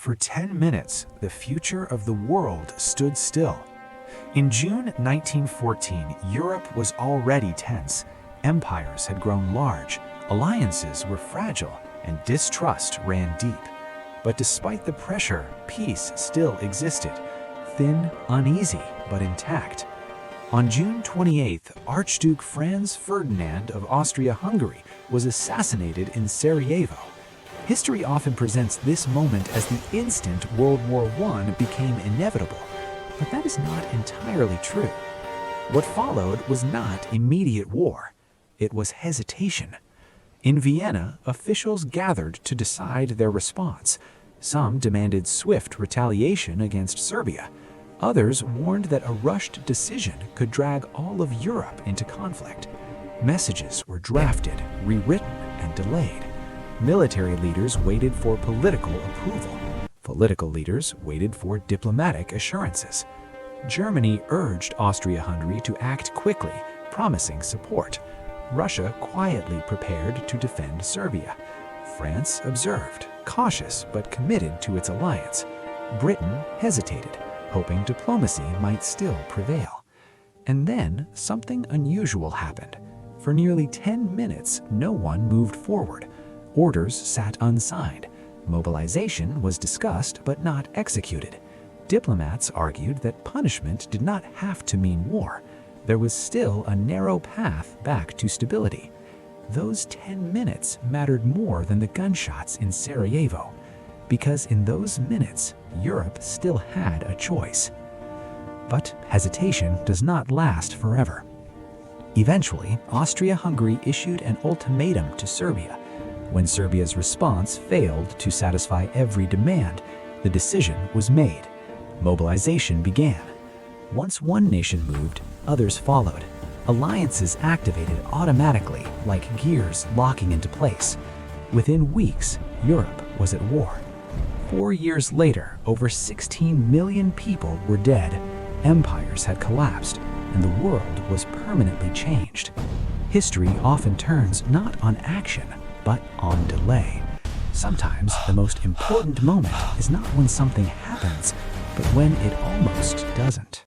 For 10 minutes, the future of the world stood still. In June 1914, Europe was already tense. Empires had grown large, alliances were fragile, and distrust ran deep. But despite the pressure, peace still existed. Thin, uneasy, but intact. On June 28th, Archduke Franz Ferdinand of Austria-Hungary was assassinated in Sarajevo. History often presents this moment as the instant World War I became inevitable, but that is not entirely true. What followed was not immediate war. It was hesitation. In Vienna, officials gathered to decide their response. Some demanded swift retaliation against Serbia. Others warned that a rushed decision could drag all of Europe into conflict. Messages were drafted, rewritten, and delayed. Military leaders waited for political approval. Political leaders waited for diplomatic assurances. Germany urged Austria-Hungary to act quickly, promising support. Russia quietly prepared to defend Serbia. France observed, cautious but committed to its alliance. Britain hesitated, hoping diplomacy might still prevail. And then something unusual happened. For nearly 10 minutes, no one moved forward. Orders sat unsigned. Mobilization was discussed but not executed. Diplomats argued that punishment did not have to mean war. There was still a narrow path back to stability. Those 10 minutes mattered more than the gunshots in Sarajevo, because in those minutes, Europe still had a choice. But hesitation does not last forever. Eventually, Austria-Hungary issued an ultimatum to Serbia. When Serbia's response failed to satisfy every demand, the decision was made. Mobilization began. Once one nation moved, others followed. Alliances activated automatically, like gears locking into place. Within weeks, Europe was at war. 4 years later, over 16 million people were dead. Empires had collapsed, and the world was permanently changed. History often turns not on action, but on delay. Sometimes the most important moment is not when something happens, but when it almost doesn't.